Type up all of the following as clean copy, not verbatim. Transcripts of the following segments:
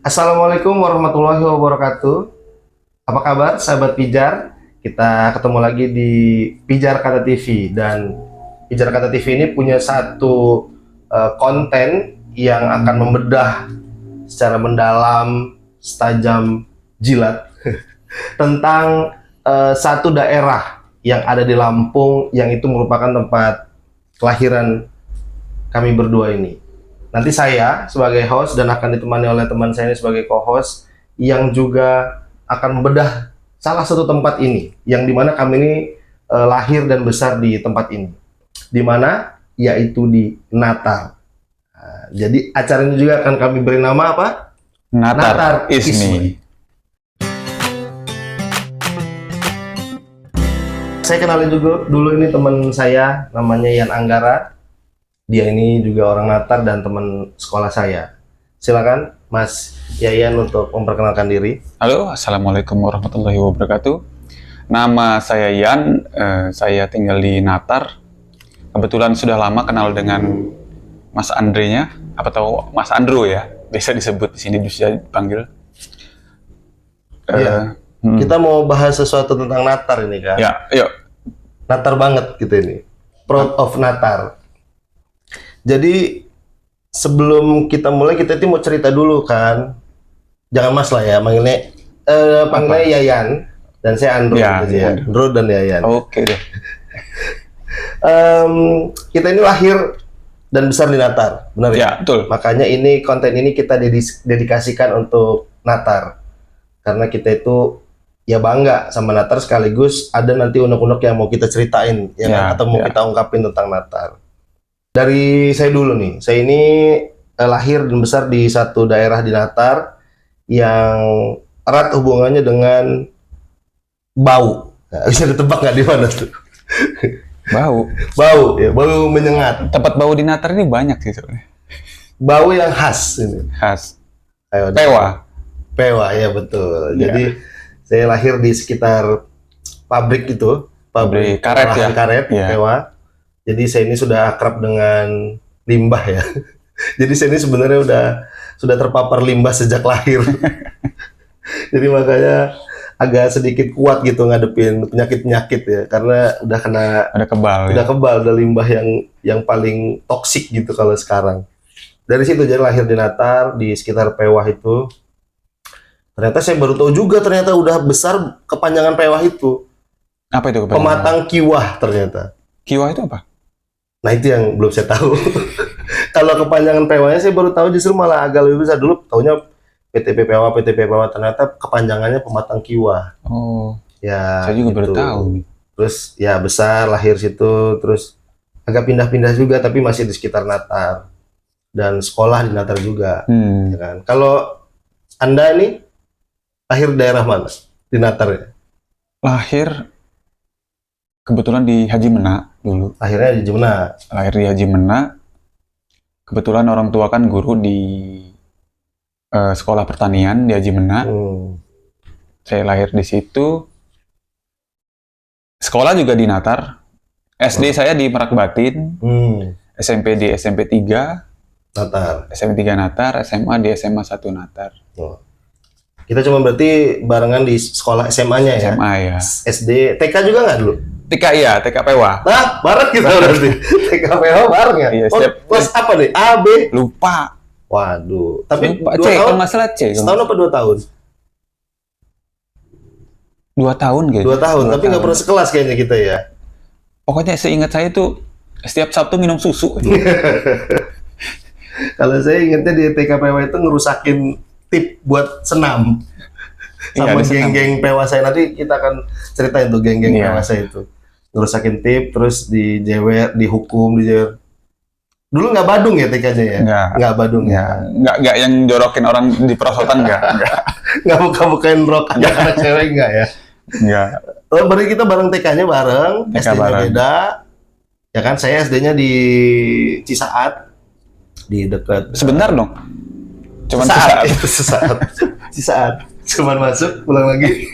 Assalamualaikum warahmatullahi wabarakatuh. Apa kabar sahabat Pijar? Kita ketemu lagi di Pijar Kata TV, dan Pijar Kata TV ini punya satu konten yang akan membedah secara mendalam, setajam jilat tentang satu daerah yang ada di Lampung yang itu merupakan tempat kelahiran kami berdua ini. Nanti saya sebagai host dan akan ditemani oleh teman saya ini sebagai co-host yang juga akan membedah salah satu tempat ini, yang dimana kami ini lahir dan besar di tempat ini. Di mana? Yaitu di Natar. Nah, jadi acara ini juga akan kami beri nama apa? Natar Ismi. Saya kenalin juga dulu, ini teman saya namanya Yan Anggara. Dia ini juga orang Natar dan teman sekolah saya. Silakan Mas Yayan untuk memperkenalkan diri. Halo, Assalamualaikum warahmatullahi wabarakatuh. Nama saya Yan, saya tinggal di Natar. Kebetulan sudah lama kenal dengan Mas Andre-nya, atau Mas Andro ya, biasa disebut di sini bisa dipanggil. Iya. Kita mau bahas sesuatu tentang Natar ini kan? Ya, yuk. Natar banget gitu ini. Proud of Natar. Jadi sebelum kita mulai, kita itu mau cerita dulu kan. Jangan Mas lah ya, panggilnya Yayan dan saya Andro Ya, gitu ya. Andro dan Yayan. Oke deh. Kita ini lahir dan besar di Natar, benar ya? Ya, betul. Makanya ini konten ini kita dedikasikan untuk Natar. Karena kita itu ya bangga sama Natar, sekaligus ada nanti unek-unek yang mau kita ceritain ya kan? Atau mau kita ungkapin tentang Natar. Dari saya dulu nih, saya ini lahir dan besar di satu daerah di Natar yang erat hubungannya dengan bau. Nah, bisa ditebak nggak di mana tuh? Bau. Bau, ya, bau menyengat. Tempat bau di Natar ini banyak sih sebenarnya. Bau yang khas ini. Khas. Ayo, Pewa. Pewa, ya betul. Ya. Jadi saya lahir di sekitar pabrik itu, Pabrik karet ya. Karet, Ya. Pewa. Jadi saya ini sudah akrab dengan limbah ya. Jadi saya ini sebenarnya sudah terpapar limbah sejak lahir. Jadi makanya agak sedikit kuat gitu ngadepin penyakit-penyakit ya, karena udah Kebal. udah limbah yang paling toksik gitu kalau sekarang. Dari situ jadi lahir di Natar, di sekitar Pewah itu. Ternyata saya baru tahu juga, ternyata udah besar kepanjangan Pewah itu. Apa itu kepanjangan? Pematang Kiwah ternyata. Kiwah itu apa? Nah itu yang belum saya tahu. Kalau kepanjangan Pewahnya saya baru tahu, justru malah agak lebih besar. Dulu taunya PTP Pewah, ternyata kepanjangannya Pematang Kiwah. Oh, Ya, saya juga baru gitu. tahu nih. Terus ya besar, lahir situ, terus agak pindah-pindah juga, tapi masih di sekitar Natar. Dan sekolah di Natar juga, ya kan. Kalau Anda nih lahir daerah mana? Di Natar ya? Lahir kebetulan di Haji Mena dulu. Akhirnya di Jemena. Lahir di Haji Mena. Kebetulan orang tua kan guru di sekolah pertanian di Haji Mena. Saya lahir di situ. Sekolah juga di Natar. SD saya di Merak Batin. SMP di SMP 3. Natar. SMP 3 Natar. SMA di SMA 1 Natar. Kita cuma berarti barengan di sekolah SMA-nya ya? SMA ya. SD, TK juga nggak dulu? TK iya, TK Pewa. Nah, bareng kita berarti. TK PH bareng ya? Iya, Oh, kelas apa nih? A, B? Lupa. Waduh. Tapi Lupa. 2 C, tahun? kalau nggak salah C. Setahun apa 2 tahun? 2 tahun gitu. 2 tahun, tapi nggak pernah sekelas kayaknya kita ya? Pokoknya seingat saya tuh setiap Sabtu minum susu. Kalau saya ingatnya di TKPW itu ngerusakin tip buat senam. Iya, Sama ada senam. geng-geng pewa saya, nanti kita akan ceritain tuh geng-geng Iya. pewa saya itu. Ngerusakin tip, terus dijewer, dihukum, dijewer. Dulu nggak badung ya TK-nya ya? Nggak badung ya? Nggak yang jorokin orang di perosotan nggak. Nggak buka-bukain rok anak-anak cewek nggak ya? Nggak. Oh, berarti kita bareng TK-nya bareng, TK SD-nya bareng. beda. Ya kan, saya SD-nya di Cisaat. Di dekat Sebentar dong. Cuman sesaat. sesaat. Itu sesaat. Cisaat. Cuman masuk, pulang lagi,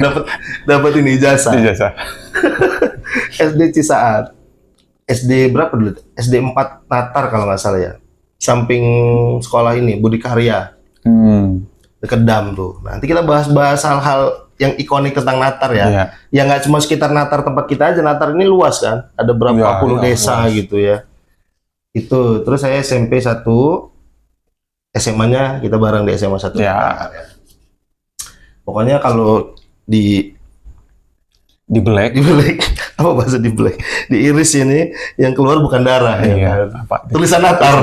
dapat ini ijazah. Ijazah. SD Cisaat. SD berapa dulu? SD 4 Natar kalau nggak salah ya. Samping sekolah ini, Budi Karya. dekat dam tuh. Nanti kita bahas-bahas hal-hal yang ikonik tentang Natar ya. Iya. Ya nggak cuma sekitar Natar tempat kita aja. Natar ini luas kan. Ada berapa Iya, puluh iya, desa luas. gitu ya. Itu. Terus saya SMP 1, SMA-nya kita bareng di SMA 1. Ya. Pokoknya kalau di Black. black apa bahasa di black? Diiris ini yang keluar bukan darah ya Iya. kan? Apa? Tulisan Natar.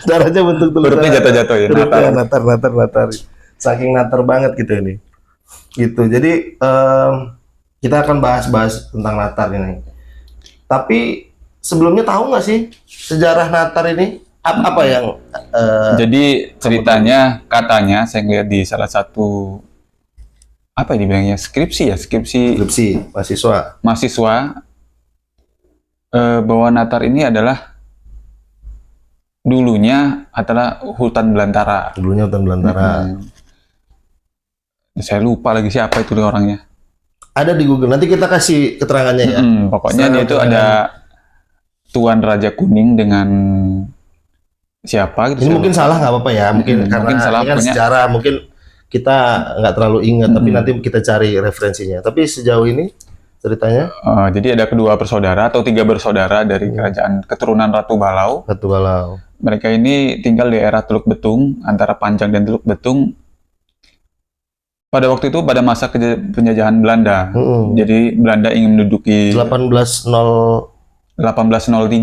Darahnya bentuk tulisan. Hurufnya jatuh-jatuh ya. Hurufnya Natar. Natar. Saking Natar banget kita ini. Gitu. Jadi kita akan bahas-bahas tentang Natar ini. Tapi sebelumnya tahu nggak sih sejarah Natar ini? Apa yang Jadi ceritanya katanya saya ngeliat di salah satu apa ini bilangnya skripsi skripsi mahasiswa bahwa Natar ini adalah dulunya adalah hutan belantara. dulunya hutan belantara. Saya lupa lagi siapa itu orangnya. Ada di Google. Nanti kita kasih keterangannya ya. Pokoknya dia itu ada Tuan Raja Kuning dengan siapa gitu. Ini mungkin salah nggak apa-apa ya. Mungkin karena mungkin salah ini kan punya. sejarah mungkin kita nggak terlalu ingat. Tapi nanti kita cari referensinya. Tapi sejauh ini ceritanya Jadi ada kedua bersaudara atau tiga bersaudara dari kerajaan keturunan Ratu Balau. Ratu Balau. Mereka ini tinggal di daerah Teluk Betung, antara Panjang dan Teluk Betung. Pada waktu itu pada masa penjajahan Belanda. Jadi Belanda ingin menduduki 1803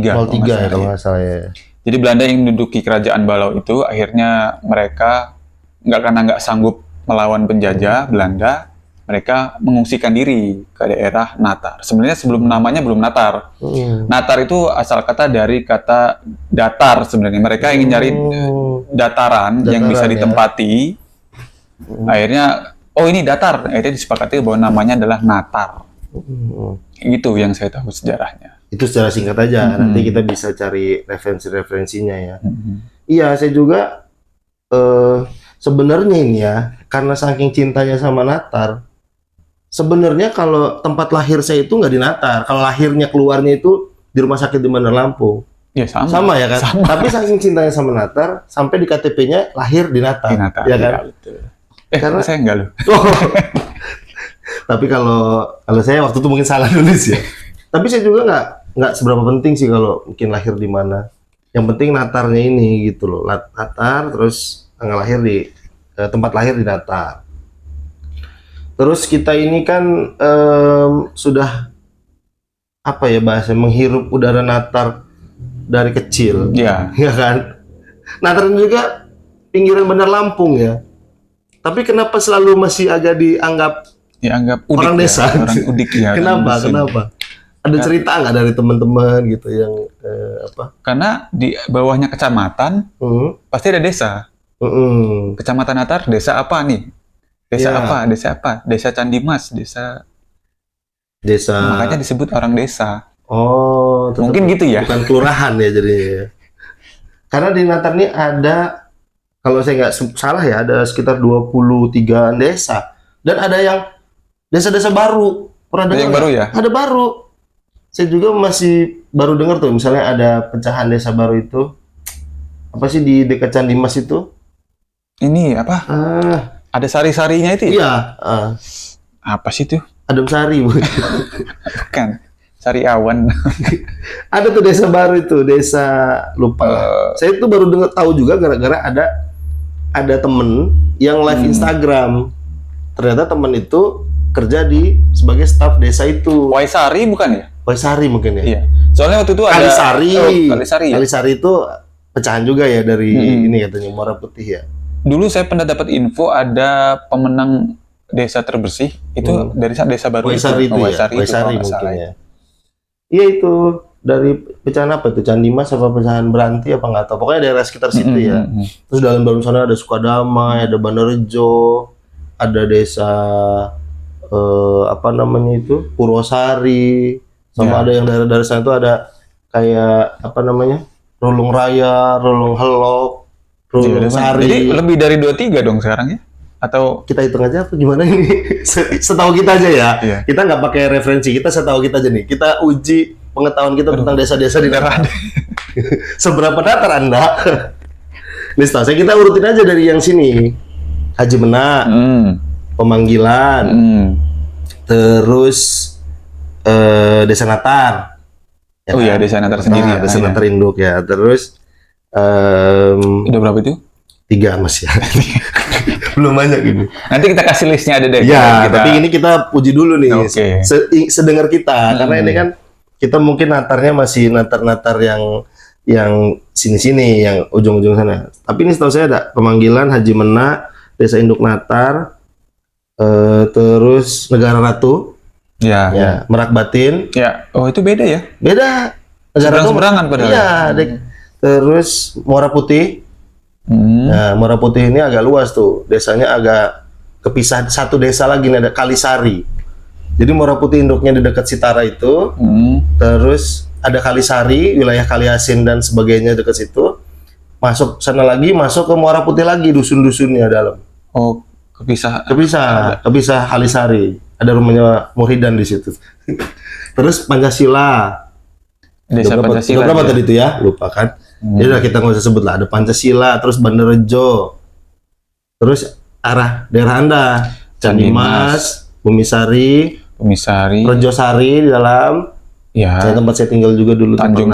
ya kalau nggak salah ya. Jadi Belanda ingin menduduki kerajaan Balau itu, akhirnya mereka nggak sanggup melawan penjajah Belanda, mereka mengungsikan diri ke daerah Natar. Sebenarnya sebelum namanya belum Natar. Natar itu asal kata dari kata datar sebenarnya. Mereka ingin nyari dataran yang bisa ditempati. Akhirnya, oh ini datar. Akhirnya disepakati bahwa namanya adalah Natar. Itu yang saya tahu sejarahnya. Itu secara singkat aja. Nanti kita bisa cari referensi-referensinya ya. Iya, saya juga sebenarnya ini ya, karena saking cintanya sama Natar, sebenarnya kalau tempat lahir saya itu nggak di Natar. Kalau lahirnya keluarnya itu di rumah sakit di Bandar Lampung. Ya sama. Sama ya kan? Sama. Tapi saking cintanya sama Natar, sampai di KTP-nya lahir di Natar. Di Natar, Ya kan? ya, betul. Karena saya enggak loh. Tapi kalau saya waktu itu mungkin salah nulis ya. Tapi saya juga nggak seberapa penting sih kalau mungkin lahir di mana. Yang penting Natarnya ini gitu loh. Natar terus tanggal lahir di tempat lahir di Natar. Terus kita ini kan sudah apa ya bahasa menghirup udara Natar dari kecil. Iya. Ya kan? Natar ini juga pinggiran Bandar Lampung ya. Tapi kenapa selalu masih agak dianggap udik orang desa? Orang udik ya. Kenapa? Ada cerita nggak dari teman-teman gitu yang apa? Karena di bawahnya kecamatan pasti ada desa. Kecamatan Natar, desa apa nih? Desa Ya. apa? Desa apa? Desa Candimas, desa. Makanya disebut orang desa. Oh, tetap Mungkin gitu ya. Bukan kelurahan ya jadinya. Karena di Natar ini ada, kalau saya nggak salah ya, ada sekitar 23 desa. Dan ada yang desa-desa baru. Pernah Ada dengar yang nggak? baru ya? Ada baru. Saya juga masih baru dengar tuh, misalnya ada pecahan desa baru itu. Apa sih di dekat Candimas itu? Ini apa? Ada sari-sarinya itu ya? Iya, Apa sih itu? Adem Sari. Bukan. Sari Awan. Ada tuh desa baru itu, desa lupa. Saya tuh baru dengar tahu juga gara-gara ada temen yang live Instagram. Ternyata temen itu kerja sebagai staf desa itu. Waisari bukan ya? Waisari mungkin ya. Iya. Soalnya waktu itu ada Kalisari. Kalisari ya? Kalisari itu pecahan juga ya dari ini katanya Muara Putih ya. Dulu saya pernah dapat info ada pemenang desa terbersih itu dari desa baru Waisari itu ya. Waisari itu, Waisari kalau nggak mungkin salah ya. Iya itu dari pecahan apa tuh? Candimas apa pecahan Beranti apa nggak tahu. Pokoknya daerah sekitar situ ya. Terus dalam sana ada Sukadamai, ada Bandarjo, ada desa apa namanya itu Purwosari, sama ada yang daerah-daerah sana itu ada kayak apa namanya Rolong Raya, Rolong Helok, Rolong Sari. Jadi lebih dari 23 dong sekarang ya? Atau kita hitung aja apa gimana ini? Setahu kita aja ya. Iya. Kita nggak pakai referensi, kita setahu kita aja nih. Kita uji pengetahuan kita tentang desa-desa di Natar. Seberapa datar Anda? Nih, setahu saya kita urutin aja dari yang sini. Haji Mena, Pemanggilan, terus Desa Natar. Oh iya, Desa Natar sendiri ya. Desa Natar induk ya. Terus udah berapa itu? 3 Mas ya. Belum banyak ini. Nanti kita kasih listnya ada deh. Ya, tapi ini kita puji dulu nih. Oke. Sedengar kita, karena ini kan kita mungkin natarnya masih natar-natar yang sini-sini, yang ujung-ujung sana. Tapi ini setahu saya ada Pemanggilan, Haji Mena, Desa Induk Natar, terus Negara Ratu, ya, Merak Batin. Ya, oh itu beda ya? Beda. Negara Ratu seberangan padahal. Iya, terus Muara Putih. Nah, Muara Putih ini agak luas tuh. Desanya agak kepisah, satu desa lagi nih, ada Kalisari. Jadi Muara Putih induknya di dekat Sitara itu. Terus ada Kalisari, wilayah Kaliasin dan sebagainya dekat situ. Masuk sana lagi, masuk ke Muara Putih lagi, dusun-dusunnya dalam. Oh, kepisah Kalisari. Ada rumahnya Muridan di situ. Terus Pancasila. Desa Pancasila. Berapa tadi itu ya? Lupa kan? Jadi udah kita nggak usah sebut lah. Ada Pancasila, terus Bandarjo, terus arah daerah Anda, Candi Mas, Bumisari, Rejosari di dalam. Ya. Tempat saya tinggal juga dulu. Tanjung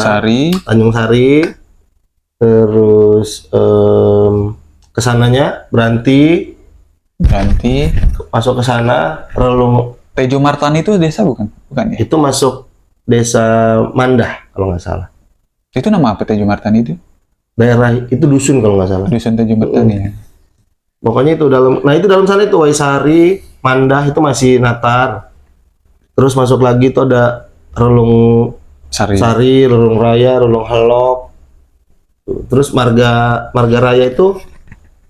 Sari. Terus kesananya Branti. Masuk ke sana. Relung. Tejo Martani itu desa bukan? Bukan ya? Itu masuk desa Mandah kalau nggak salah. Itu nama apa Tejo Martani itu? Daerah itu dusun kalau nggak salah. Dusun Tejo Martani ya. Pokoknya itu dalam. Nah itu dalam sana itu Waisari, Mandah itu masih Natar. Terus masuk lagi itu ada Relung Sari, Relung Raya, Relung Helok. Terus Marga Raya itu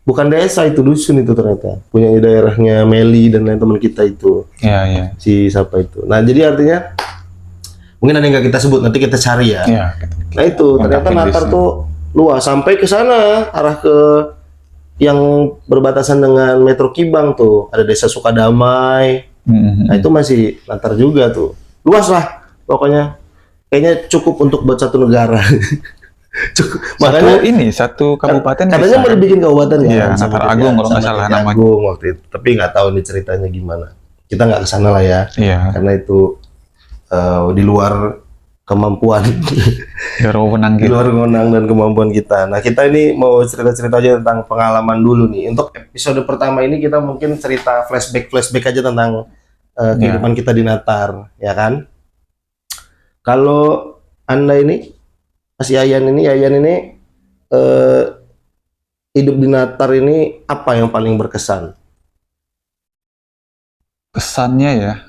bukan desa, itu dusun itu ternyata. Punya daerahnya Meli dan lain teman kita itu. Iya. Si siapa itu. Nah, jadi artinya mungkin ada yang nggak kita sebut, nanti kita cari ya. Iya. Nah itu ternyata Natar tuh luas sampai ke sana, arah ke yang berbatasan dengan Metro Kibang tuh. Ada Desa Sukadamai. Nah itu masih Natar juga tuh. Luas lah. Pokoknya kayaknya cukup untuk buat satu negara. Makanya satu kabupaten. Katanya mau dibikin kabupaten ya. Iya, Natar Agung kalau nggak salah namanya. Agung waktu itu. Tapi nggak tahu nih ceritanya gimana. Kita nggak kesana lah ya. Iya. Karena itu di luar kemampuan. Di luar wewenang dan kemampuan kita. Nah kita ini mau cerita-cerita aja tentang pengalaman dulu nih. Untuk episode pertama ini kita mungkin cerita flashback aja tentang kehidupan kita di Natar, ya kan? Kalau Anda ini, Mas Yayan ini hidup di Natar ini apa yang paling berkesan? Kesannya ya,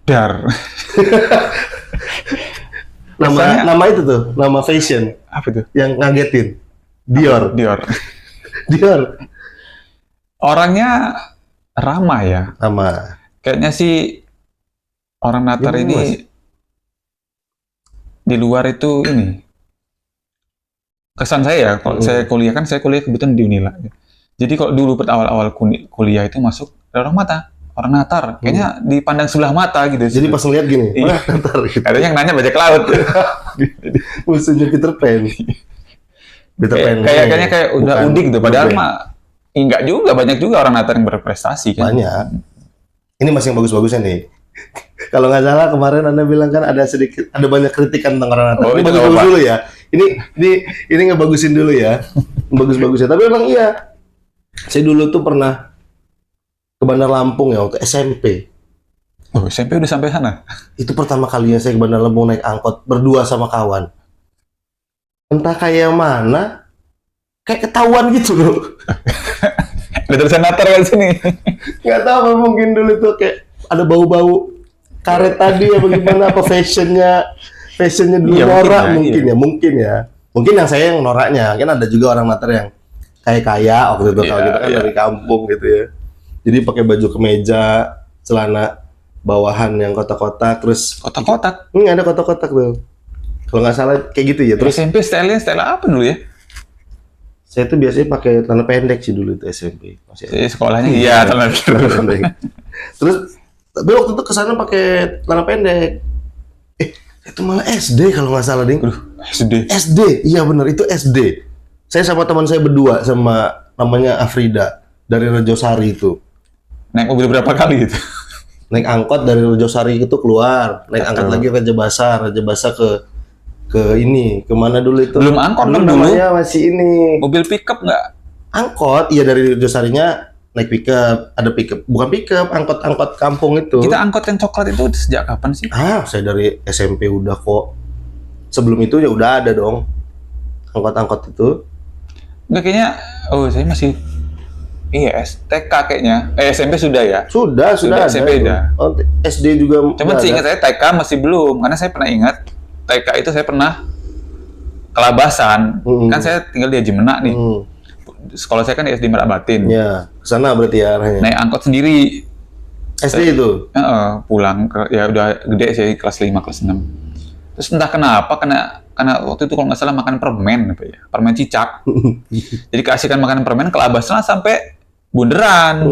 dar. Nama itu tuh, nama fashion. Apa tuh? Yang ngagetin. Dior. Orangnya ramah ya. Ramah. Kayaknya sih orang Natar ini di luar itu ini. Kesan saya ya, kalau saya kuliah kebetulan di Unila. Jadi kalau dulu awal-awal kuliah itu masuk orang Natar, kayaknya dipandang sebelah mata gitu. Jadi pas ngeliat gini, Natar gitu. Ada yang nanya bajak laut. Musuhnya Peter Pan. Kayaknya kayak udah udik gitu, padahal mah enggak juga, banyak juga orang Natar yang berprestasi kan. Banyak. Ini masih yang bagus-bagusnya nih. Kalau nggak salah kemarin Anda bilang kan ada banyak kritikan tentang orang Natar. Ini bagus dulu ya. Ini ngebagusin dulu ya. Bagus-bagusnya. Tapi emang iya. Saya dulu tuh pernah ke Bandar Lampung ya waktu SMP. Oh, SMP udah sampai sana? Itu pertama kalinya saya ke Bandar Lampung naik angkot berdua sama kawan. Entah kayak mana, kayak ketahuan gitu loh. Ada tulisan Natar kan sini. Nggak tahu apa mungkin dulu tuh kayak ada bau-bau karet tadi apa gimana, apa fashionnya dulu ya, norak mungkin ya. Mungkin yang saya yang noraknya, kan ada juga orang Natar yang kaya waktu itu kalau kita kan dari kampung gitu ya. Jadi pakai baju kemeja, celana bawahan yang kotak-kotak, terus kotak-kotak. Ada kotak-kotak tuh. Kalau nggak salah kayak gitu ya. Terus SMP style apa dulu ya? Saya tuh biasanya pakai celana pendek sih dulu itu SMP. Sekolahnya iya celana pendek. Terus tapi waktu itu kesana pakai celana pendek. Itu malah SD kalau nggak salah, Ding. SD. Iya benar, itu SD. Saya sama teman saya berdua sama namanya Afrida dari Rejosari itu. Naik mobil berapa kali itu? Naik angkot dari Rejosari itu keluar, naik angkot lagi Raja Basa ke ini, kemana dulu itu? Belum angkot dulu dong namanya masih ini. Mobil pickup nggak? Angkot, iya dari Rejosarinya naik pickup, ada pickup, bukan pickup, angkot kampung itu. Kita angkot yang coklat itu sejak kapan sih? Saya dari SMP udah kok. Sebelum itu ya udah ada dong angkot-angkot itu. Enggak kayaknya, saya masih TK kayaknya. SMP sudah ya? Sudah ada. SMP udah. Oh, SD juga. Cuman seingat saya TK masih belum, karena saya pernah ingat TK itu saya pernah kelabasan. Kan saya tinggal di Haji Menak nih. Sekolah saya kan di SD Merak Batin. Ya, kesana berarti ya arahnya. Naik angkot sendiri. SD itu? Pulang, ya udah gede sih, kelas 5, kelas 6. Terus entah kenapa, karena waktu itu kalau nggak salah makan permen, permen cicak. Jadi keasikan makan permen, kelabasan sampai bunderan.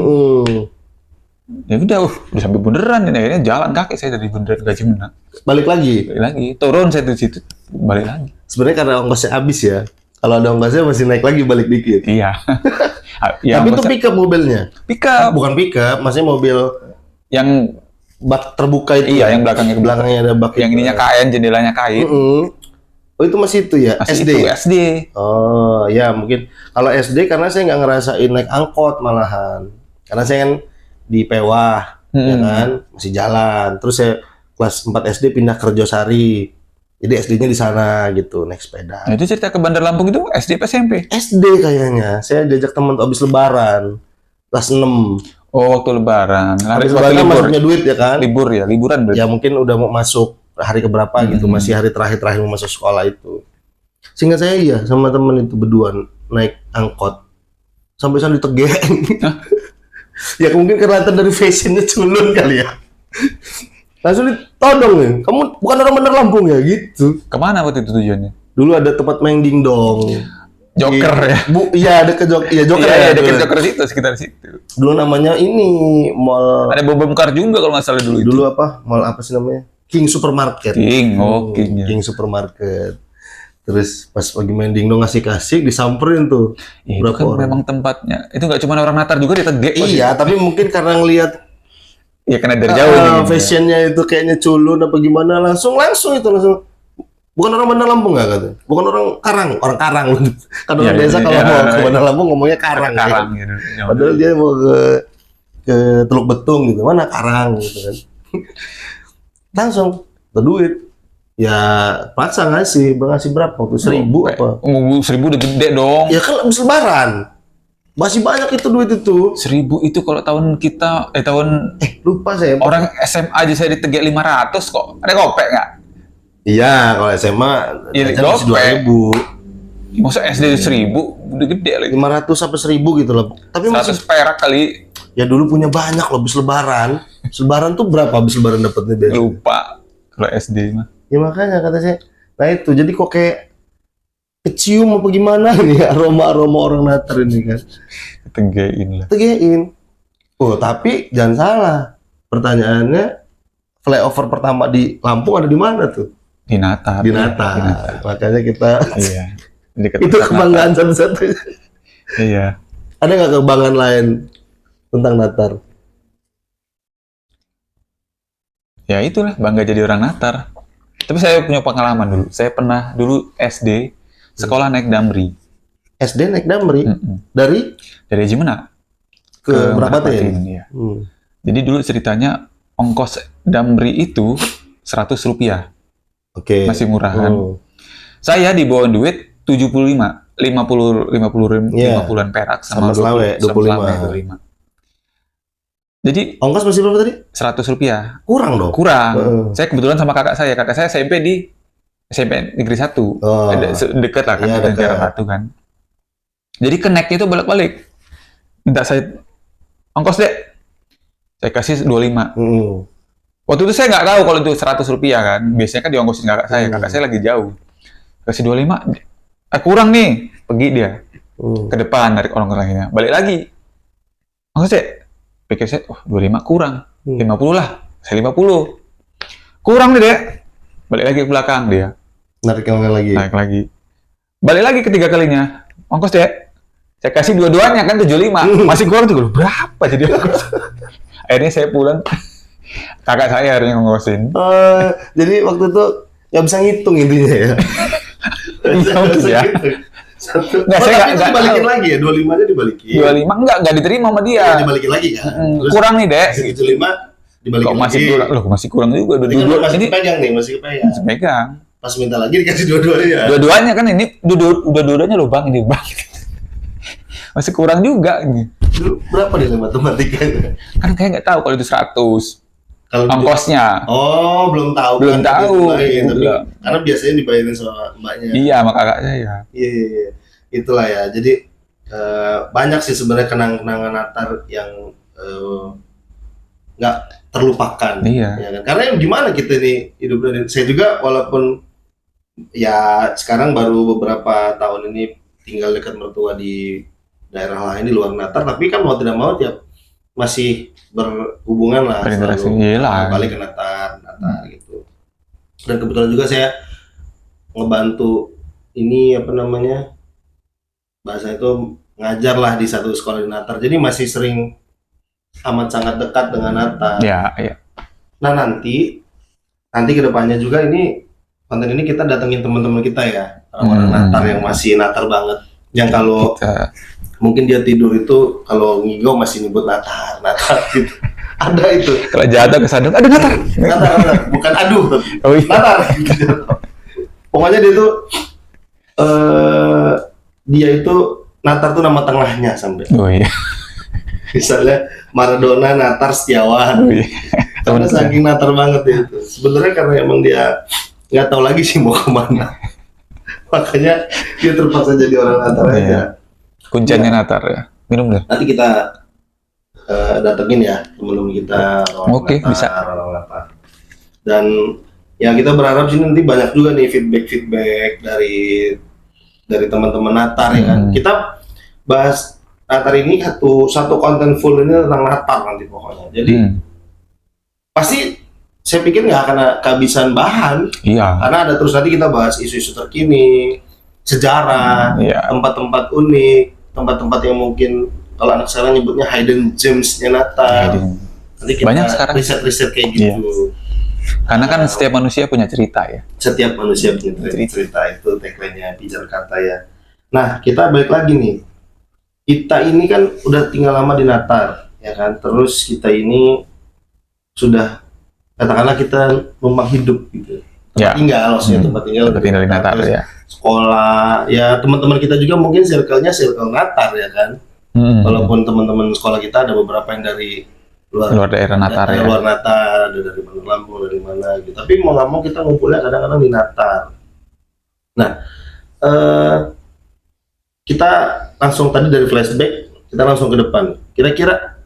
Ya udah sampai bunderan, akhirnya jalan kaki saya dari bunderan ke Haji Menak. Balik lagi, turun saya di situ, balik lagi. Sebenarnya karena ongkosnya habis ya. Kalau ada ongkosnya masih naik lagi balik dikit. Iya. Ya, tapi itu pickup mobilnya. Pickup. Bukan pickup, maksudnya mobil yang bak terbuka itu. Iya, yang belakangnya ada bak. Yang ininya kain, jendelanya kain. Oh itu masih itu ya? Masih SD? Itu, SD. Oh ya mungkin. Kalau SD karena saya nggak ngerasain naik angkot malahan. Karena saya kan di Pewah, ya kan? Masih jalan. Terus saya kelas 4 SD pindah ke Rejosari. Jadi SD-nya di sana gitu, naik sepeda. Nah, itu cerita ke Bandar Lampung itu SD apa SMP? SD kayaknya. Saya diajak teman habis lebaran. Kelas 6. Oh, waktu lebaran. Habis lebaran masuknya duit ya kan? Libur ya, liburan berarti. Ya mungkin udah mau masuk hari keberapa gitu, masih hari terakhir mau masuk sekolah itu. Sehingga saya iya sama temen itu berdua naik angkot. Sampai sana ditegein. Ya mungkin kelihatan dari fashionnya culun kali ya. Langsung ditodong nih, kamu bukan orang Bandar Lampung ya gitu. Kemana waktu itu tujuannya? Dulu ada tempat main dingdong. Joker ya? Iya ada ke Joker. Iya Joker ya. Dekat Joker situ, sekitar situ. Dulu namanya ini mall. Ada Bom-Bom Kar juga kalau nggak salah dulu itu. Dulu apa? Mall apa sih namanya? King Supermarket. King, King ya. King Supermarket. Terus pas lagi main dingdong ngasih-kasih disamperin tuh. Ya, itu kan orang. Memang tempatnya. Itu nggak cuma orang Natar juga ditegek. Iya, tapi mungkin karena ngelihat ya kena dari jauh fashionnya itu kayaknya culun apa gimana langsung bukan orang Bandar Lampung nggak katanya, bukan orang Karang kan orang desa kalau mau ke Bandar Lampung ngomongnya Karang gitu. Padahal dia mau ke Teluk Betung gitu, mana Karang gitu kan. Langsung berduit ya, paksa ngasih berapa waktu 1.000 apa 1.000 udah gede dong ya kan habis lebaran. Masih banyak itu duit itu. 1.000 itu kalau tahun kita lupa saya. Orang SMA aja saya ditegak 500 kok. Ada gopek nggak? Iya, kalau SMA ya, masih 2.000. Masa SD 1.000 udah gede lagi. 500 sampai 1.000 gitu loh. Tapi 100 masih perak kali. Ya dulu punya banyak loh habis lebaran. Lebaran tuh berapa habis lebaran dapatnya biasanya? Lupa kalau SD mah. Ya makanya kata saya. Nah itu jadi kok kayak kecium apa gimana nih aroma orang Natar ini kan. Tegein. Oh tapi jangan salah, pertanyaannya flyover pertama di Lampung ada di mana tuh? Di Natar. Makanya kita iya. itu kebanggaan satu-satunya. Iya. Ada nggak kebanggaan lain tentang Natar? Ya itulah, bangga jadi orang Natar. Tapi saya punya pengalaman dulu. Saya pernah dulu SD sekolah naik Damri. SD naik Damri? Dari Haji Menak ke Merapatin. Ya. Jadi dulu ceritanya ongkos Damri itu 100 rupiah. Oke. Masih murahan. Saya dibawa duit 75, 50-an perak sama selawe 25. Jadi ongkos masih berapa tadi? 100 rupiah. Kurang dong. Saya kebetulan sama kakak saya SMP di SMP Negeri 1. Dekat lah kan, daerah 1 kan. Jadi connect-nya itu bolak-balik. Minta saya ongkos deh. Saya kasih 25. Waktu itu saya nggak tahu kalau itu 100 rupiah kan. Biasanya kan diongkosin kakak saya. Kakak saya lagi jauh. Kasih 25. Kurang nih. Pergi dia. Ke depan dari orang-orangnya. Balik lagi. Ongkos deh. Pikir saya, 25 kurang. 50 lah. Saya 50. Kurang nih deh. Balik lagi ke belakang dia. Narik lagi. Balik lagi ketiga kalinya. ongkos deh. Saya kasih dua-duanya kan 75. Masih kurang juga berapa jadi ongkos. Akhirnya saya pulang. Kakak saya harusnya ngongkosin. Jadi waktu itu nggak bisa ngitung intinya ya. Iya, mungkin ya. Satu. Nggak, saya Tapi itu nggak dibalikin tahu. lagi ya, 25 aja dibalikin. 25 enggak diterima sama dia. Iya, dibalikin lagi kan. Terus Kurang nih, Dek. 75 dibalikin Kok masih lagi. kurang? Loh, masih kurang juga. Berarti kan Dua masih ini kepegang nih, masih kepegang. masih pegang. Pas minta lagi dikasih dua-duanya. Dua-duanya kan ini udah dua-duanya loh Bang, ini Bang. Masih kurang juga ini. Dulu berapa nilai matematikanya? Kan kayak nggak tahu kalau itu 100 Kalau di- ongkosnya. Oh, belum tahu. Belum kan, tahu. dibayarin, tapi Belum. karena biasanya dibayarin sama mbaknya. Iya, sama kakak saya. Iya, iya, iya. Itulah ya. Jadi banyak sih sebenarnya kenang-kenangan Natal yang nggak terlupakan. Iya. Ya kan? Karena gimana kita nih hidup dari saya juga walaupun ya sekarang baru beberapa tahun ini tinggal dekat mertua di daerah lain di luar Natal, tapi kan mau tidak mau tiap masih berhubungan lah Berinteraksi, selalu iyalah. balik ke Natal gitu. Dan kebetulan juga saya ngebantu ini apa namanya bahasa itu ngajar lah di satu sekolah di Natal, jadi masih sering amat sangat dekat dengan Natal. Iya, iya. Nah nanti kedepannya juga ini konten ini kita datengin teman-teman kita ya, orang-orang Natal yang masih Natal banget, yang kalau Kita mungkin dia tidur itu kalau ngigau masih nyebut Natal gitu. Ada itu kalau jatuh ke sadar, ada Natal. Natal, bukan aduh tapi Oh iya. Natal gitu. Pokoknya dia tuh dia itu Natal tuh nama tengahnya sampai Oh iya. misalnya Maradona, Natal, Setiawan. Oh iya. Karena saking Natal banget dia itu. Sebenarnya karena emang dia nggak tahu lagi sih mau kemana. Makanya dia terpaksa jadi orang Natal aja. Iya. Kuncinya Natal ya. Minum deh. Nanti kita datengin ya teman-teman kita orang Oke, Natal, bisa. orang Natal. Dan ya kita berharap sih nanti banyak juga nih feedback dari teman-teman Natal ya kan. Kita bahas Natal ini satu konten full ini tentang Natal nanti pokoknya. Jadi pasti saya pikir nggak akan kehabisan bahan Iya. karena ada terus nanti kita bahas isu-isu terkini, sejarah, Iya. tempat-tempat unik, tempat-tempat yang mungkin kalau anak sekarang nyebutnya hidden gems-nya Natal. Nanti kita Banyak sekarang. riset-riset kayak Iya. gitu. Karena kan setiap manusia punya cerita ya. Setiap manusia punya cerita, itu tagline-nya Pijar Kata ya. Nah, kita balik lagi nih. Kita ini kan udah tinggal lama di Natal, ya kan? Terus kita ini sudah katakanlah kita numpang hidup gitu. Ya. Tinggal, maksudnya tempat tinggal. Tempat tinggal di Natal Terus ya. sekolah, ya teman-teman kita juga mungkin circle-nya circle Natal ya kan. Walaupun teman-teman sekolah kita ada beberapa yang dari Luar daerah Natal ya. luar Natal, ada dari Bandar Lampung, dari mana gitu. Tapi mau nggak mau kita ngumpulnya kadang-kadang di Natal. Nah, kita langsung tadi dari flashback, kita langsung ke depan. Kira-kira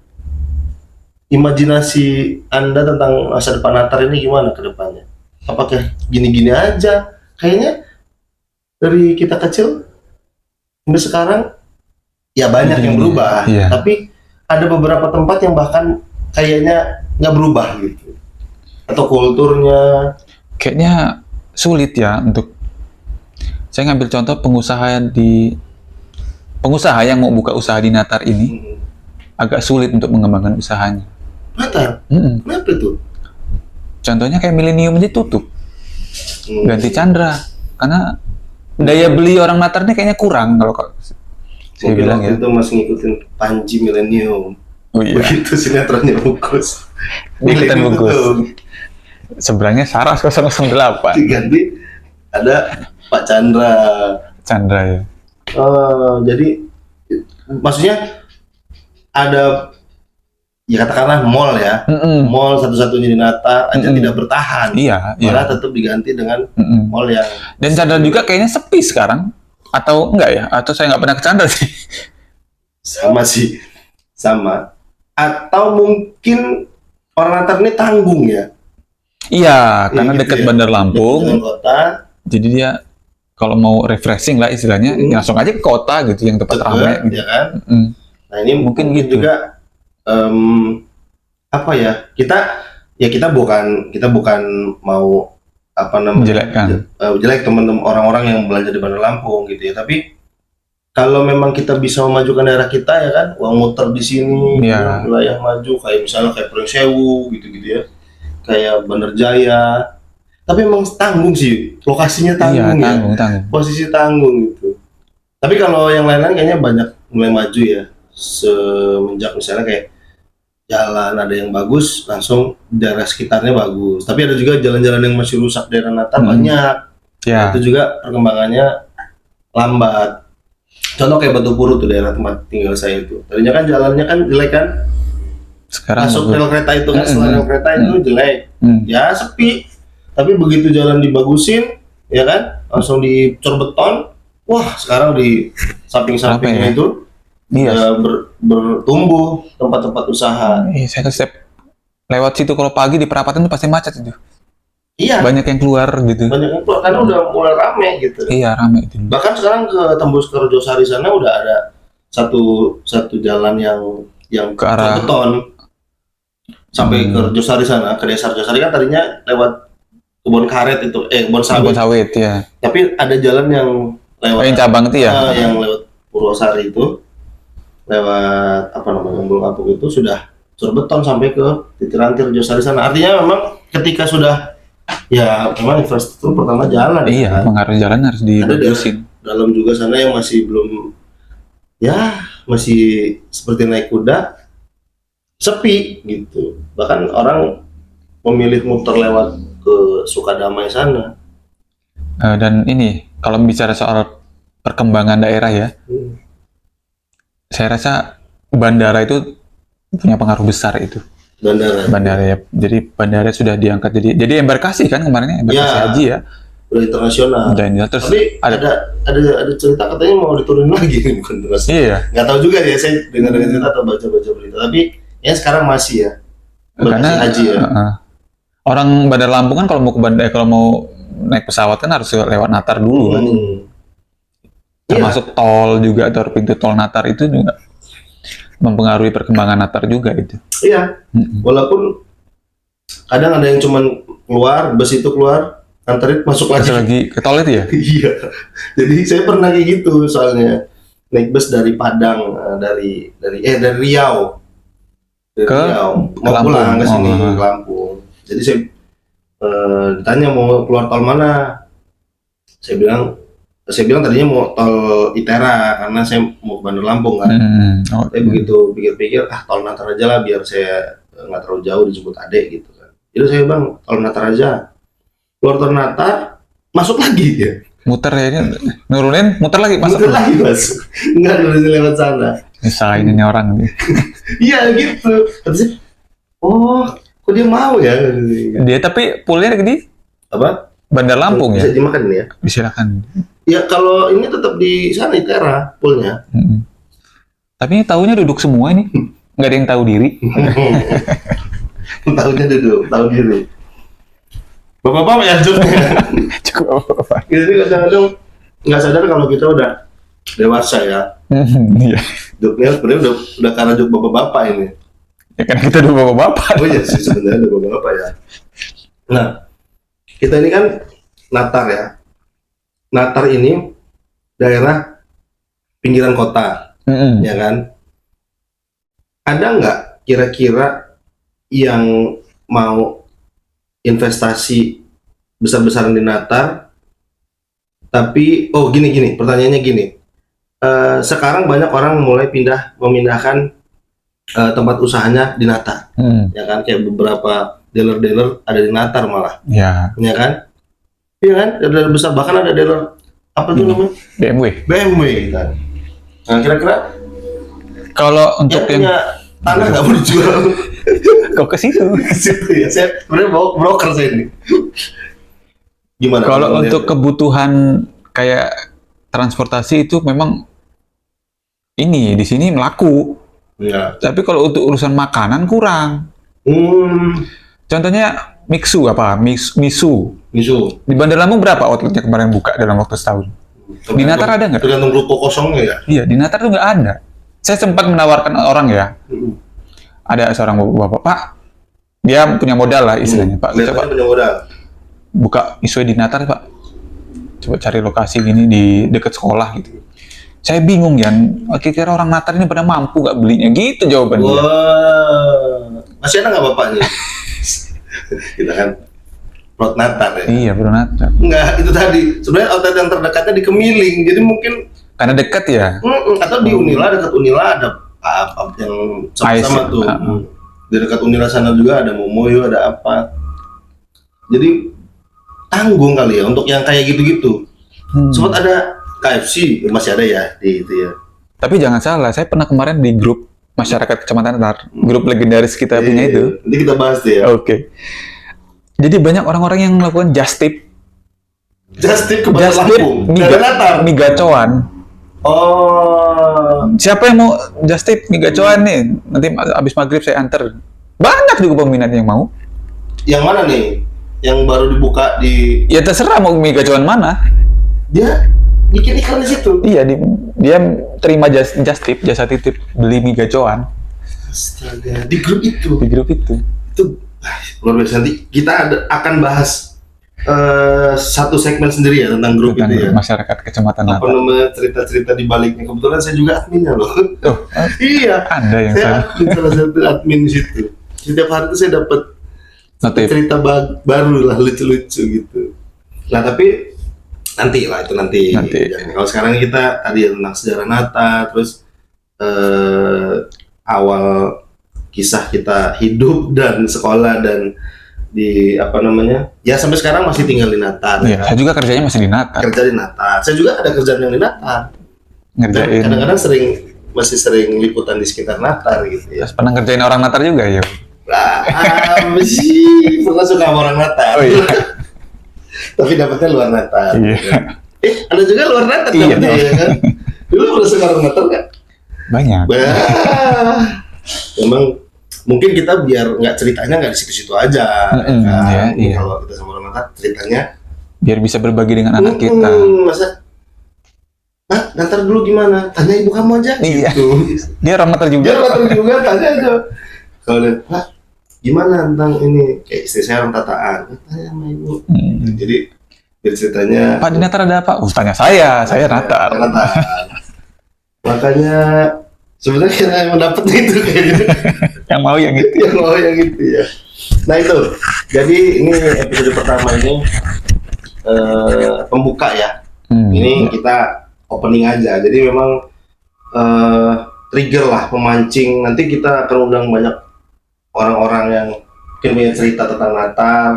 imajinasi Anda tentang masa depan Natal ini gimana ke depannya? Apakah gini-gini aja? Kayaknya dari kita kecil sampai sekarang ya banyak yang berubah, Iya. tapi ada beberapa tempat yang bahkan kayaknya nggak berubah gitu, atau kulturnya. Kayaknya sulit ya untuk saya ngambil contoh pengusaha yang mau buka usaha di Natal ini agak sulit untuk mengembangkan usahanya. Natal, kenapa itu? Contohnya kayak Millennium aja tutup, ganti Chandra karena daya beli orang Natal ini kayaknya kurang kalau saya Mungkin bilang waktu ya. itu masih ngikutin Panji Millennium. Oh iya. Begitu sinetronnya bungkus. Ikutan Millennium bungkus. tuh Sebenarnya Saras 008 diganti ada Pak Chandra ya. Jadi maksudnya ada ya katakanlah mall ya. Mall satu-satunya di Natal aja tidak bertahan. Iya, Malah iya. tetap diganti dengan mall yang Dan Chandra juga kayaknya sepi sekarang. Atau enggak ya? Atau saya nggak pernah ke Chandra sih. sama sih. Sama. Atau mungkin orang Natal ini tanggung ya. Iya, karena gitu dekat ya. Bandar Dengan Lampung. kota, Jadi dia kalau mau refreshing lah istilahnya, langsung aja ke kota gitu yang tempat ramai. dekat, Gitu. ya kan? Nah ini Mungkin mungkin gitu. juga apa ya, kita bukan mau apa namanya Menjelekkan. jelek teman-teman orang-orang yang belanja di Bandar Lampung gitu ya, tapi kalau memang kita bisa memajukan daerah kita ya kan, uang muter di sini, Iya. wilayah maju kayak misalnya kayak Pring Sewu gitu-gitu ya, kayak Bandar Jaya. Tapi emang tanggung sih, lokasinya Iya, tanggung ya, tanggung. posisi tanggung gitu. Tapi kalau yang lain-lain kayaknya banyak mulai maju ya, semenjak misalnya kayak jalan ada yang bagus, langsung daerah sekitarnya bagus. Tapi ada juga jalan-jalan yang masih rusak daerah Natal banyak. Ya, Itu juga perkembangannya lambat. Contoh kayak Batu Puru tuh daerah tempat tinggal saya itu. Tadinya kan jalannya kan jelek kan, sekarang masuk rel kereta itu kan, setelah rel kereta itu jelek, Hmm. ya sepi. Tapi begitu jalan dibagusin, ya kan, langsung dicor beton. Wah, sekarang di samping-sampingnya Apa ya? itu Iya. bertumbuh tempat-tempat usaha. Saya kan setiap lewat situ kalau pagi di perapatan tuh pasti macet itu. Iya, Banyak yang keluar gitu. banyak yang keluar karena udah mulai rame gitu. Iya, ramai itu. Bahkan sekarang ke tembus ke Rejosari sana udah ada satu jalan yang Ke arah- beton sampai ke Rejosari sana, ke desa Rejosari kan tadinya lewat kebun karet itu, kebun Kebun sawit. sawit ya. Tapi ada jalan yang lewat Oh, yang cabang itu ya. yang lewat Purwosari itu, lewat apa namanya Umbul Kampung itu sudah beton sampai ke titik rantai Rejosari sana. Artinya memang ketika sudah ya memang infrastruktur pertama jalan. Iya, kan? mengarah jalan harus dibagusin. Dalam juga sana yang masih belum, ya masih seperti naik kuda, sepi gitu. Bahkan orang memilih muter lewat ke Sukadamai sana. Dan ini kalau bicara soal perkembangan daerah ya, saya rasa bandara itu punya pengaruh besar itu. Bandara ya. Jadi bandara sudah diangkat jadi embarkasi kan kemarinnya, embarkasi Ya. haji ya. Udah internasional. Dan terus Tapi ada cerita katanya mau diturunin lagi nih, bukan terus. iya, Nggak tahu juga ya, saya dengar cerita atau baca-baca berita. Tapi ya sekarang masih ya. karena Haji ya. orang Bandar Lampung kan kalau mau ke bandara, kalau mau naik pesawat kan harus lewat Natar dulu kan. Iya. Termasuk tol juga, atau pintu tol Natar itu juga mempengaruhi perkembangan Natar juga itu. Iya. Walaupun kadang ada yang cuman keluar, bus itu keluar, anterin masuk Terus lagi. lagi ke tol itu ya. Iya. Jadi saya pernah kayak gitu soalnya naik bus dari Padang, dari Riau. Dari Ke Riau mau Lampung. pulang ke sini Oh. ke Lampung. Jadi saya ditanya mau keluar tol mana. Saya bilang tadinya mau tol Itera karena saya mau ke Bandar Lampung kan. Oh, Tapi begitu pikir-pikir, tol Natar aja lah biar saya nggak terlalu jauh dijemput adek gitu kan. Jadi saya bang, tol Natar aja. Keluar tol Natar, masuk lagi ya. muter ya ini, nurunin, muter lagi, masuk. Muter lagi mas. Nggak lurus lewat sana. Misalnya ini orang nih. Iya gitu. Terus saya, oh kok dia mau ya? Dia tapi poolnya di Apa? Bandar Lampung Bisa ya. dimakan ya? Silakan. Ya kalau ini tetap di sana Itera poolnya. Tapi tahunya duduk semua ini, nggak ada yang tahu diri. Tahunya duduk, tahu diri. Bapak-bapak ya joknya. Cukup apa? Jadi kadang-kadang nggak sadar kalau kita udah dewasa ya. Iya. Joknya sebenarnya udah karena jok bapak-bapak ini. Ya kan kita dua bapak. Oh iya sih sebenarnya udah bapak-bapak ya. Nah, kita ini kan Natar ya. Natar ini daerah pinggiran kota, ya kan? Ada nggak kira-kira yang mau investasi besar-besaran di Natar? Tapi, gini, pertanyaannya gini. Sekarang banyak orang mulai memindahkan tempat usahanya di Natar, ya kan? Kayak beberapa dealer-dealer ada di Natar malah, Ya, ya kan? Iya kan? Ada dealer besar, bahkan ada dealer apa tuh namanya? BMW gitu. Nah, kira-kira kalau untuk yang punya tanah nggak mau dijual kok ke situ. ke situ ya? Saya sebenarnya broker saya ini. Gimana? Kalau Kalau untuk lihat? kebutuhan kayak transportasi itu memang ini di sini melaku. Ya. Tapi kalau untuk urusan makanan kurang. Contohnya Misu. Misu. Di Bandar Lampung berapa outletnya kemarin buka dalam waktu setahun? Di Natar ada nggak? Tergantung ruko kosongnya ya. Iya, di Natar tuh nggak ada. Saya sempat menawarkan orang ya. Ada seorang bapak, Pak, dia punya modal lah istilahnya, Pak. Kita Kelihatannya punya modal. buka Misu di Natar, Pak. Coba cari lokasi gini di dekat sekolah gitu. Saya bingung ya, kira-kira orang Natar ini pada mampu nggak belinya? Gitu jawabannya. Wah, masih ada nggak bapaknya? Kita kan Prot Natar ya. Iya, bro Natar. Enggak, itu tadi. Sebenarnya outlet yang terdekatnya di Kemiling, jadi mungkin Karena dekat ya. atau di Unila, dekat Unila ada apa yang sama-sama Ais, tuh. Di dekat Unila sana juga ada Momoyo, ada apa. Jadi tanggung kali ya untuk yang kayak gitu-gitu. Sempat ada KFC, masih ada ya di itu ya. Tapi jangan salah, saya pernah kemarin di grup masyarakat Kecamatan Natar, grup legendaris kita punya itu. Nanti kita bahas deh ya. Oke. Jadi banyak orang-orang yang melakukan just tip Just tip ke Bandar Lampung. Dari Natar. mie gacoan. Oh. Siapa yang mau just tip mie gacoan nih? Nanti abis maghrib saya anter. Banyak juga peminat yang mau. Yang mana nih? Yang baru dibuka di Ya terserah mau mie gacoan mana. dia bikin iklan di situ. Iya, dia terima just tip, jasa titip beli mie gacoan Astaga, di grup itu. di grup itu. Itu luar biasa. Nanti kita akan bahas satu segmen sendiri ya tentang grup Tentang itu ya. masyarakat Kecamatan Apa Natar. namanya cerita-cerita di baliknya. Kebetulan saya juga adminnya loh. Tuh, Iya. Anda yang Saya saya admin, salah satu admin di situ. Setiap hari itu saya dapat notif. cerita baru lah, lucu-lucu gitu. Nah tapi nanti lah itu nanti. Kalau sekarang kita tadi tentang sejarah Natar, terus awal kisah kita hidup dan sekolah dan di apa namanya ya sampai sekarang masih tinggal di Natar. Iya, saya juga kerjanya masih di Natar. Kerja di Natar. Saya juga ada kerjaan yang di Natar. Dan Ngerjain. kadang-kadang masih sering liputan di sekitar Natar gitu ya. Terus pernah ngerjain orang Natar juga ya? Lah, apa sih? Pernah suka sama orang Natar. Oh iya. Tapi dapatnya luar Natar. Iya. Ada juga luar Natar Iya, dapatnya ya kan? Dulu pernah suka orang Natar nggak? Banyak. Bah, memang mungkin kita biar nggak ceritanya nggak di situ-situ aja. Kan? Iya. Kalau kita sama orang Natar ceritanya Biar bisa berbagi dengan anak kita. Masa Natar dulu gimana? Tanya ibu kamu aja. Iya. Gitu. Dia orang Natar juga. Dia Natar juga, tanya aja. Kalau dia, Pak, gimana tentang ini? Kayak istri saya orang Tataan. Tanya sama ibu. Jadi biar ceritanya. Pak, di Natar ada apa? Tanya saya Natar. Natar. Makanya sebenarnya kita emang dapet itu kayaknya. Yang mau yang itu. Yang mau yang itu ya. Nah itu. Jadi ini episode pertama ini pembuka ya. Ini kita opening aja. Jadi memang trigger lah, pemancing. Nanti kita akan undang banyak orang-orang yang mungkin punya cerita tentang Natal.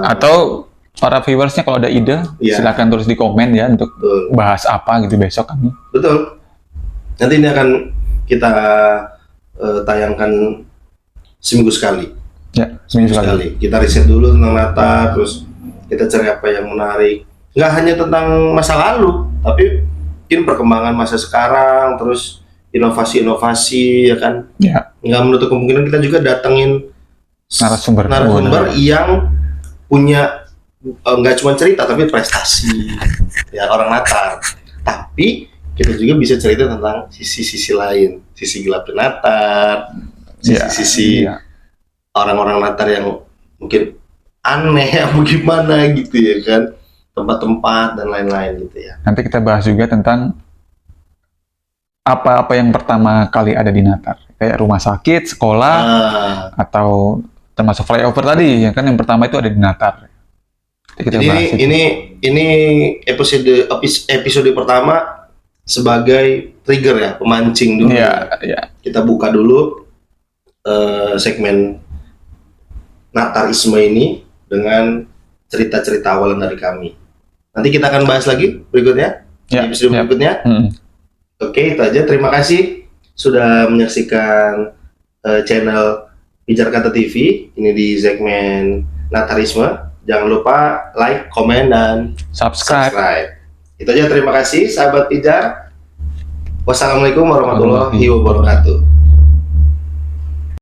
Atau para viewersnya kalau ada ide, Iya. silakan tulis di komen ya untuk Betul. bahas apa gitu besok kami. Betul. Nanti ini akan kita tayangkan seminggu sekali. Ya, seminggu sekali. Kita riset dulu tentang Natal, terus kita cari apa yang menarik. Nggak hanya tentang masa lalu, tapi mungkin perkembangan masa sekarang, terus inovasi-inovasi, ya kan? Ya, Nggak menutup kemungkinan kita juga datengin narasumber. yang punya nggak cuma cerita tapi prestasi ya orang Natar. Tapi kita juga bisa cerita tentang sisi-sisi lain, sisi gelap di Natar, sisi-sisi Ya. orang-orang Natar yang mungkin aneh apa gimana gitu ya kan, tempat-tempat dan lain-lain gitu ya. Nanti kita bahas juga tentang apa-apa yang pertama kali ada di Natar, kayak rumah sakit, sekolah, atau termasuk flyover tadi, yang kan yang pertama itu ada di Natar. Kita Jadi bahas itu. ini episode pertama sebagai trigger ya, pemancing dulu. Ya. Kita buka dulu segmen Natarisme ini dengan cerita-cerita awalan dari kami. Nanti kita akan bahas lagi berikutnya, Ya, di episode ya. berikutnya. Oke, itu aja. Terima kasih sudah menyaksikan channel Pijar Kata TV. Ini di segmen Natarisme. Jangan lupa like, komen, dan Subscribe. Itu aja, terima kasih sahabat Pijar. Wassalamualaikum warahmatullahi wabarakatuh.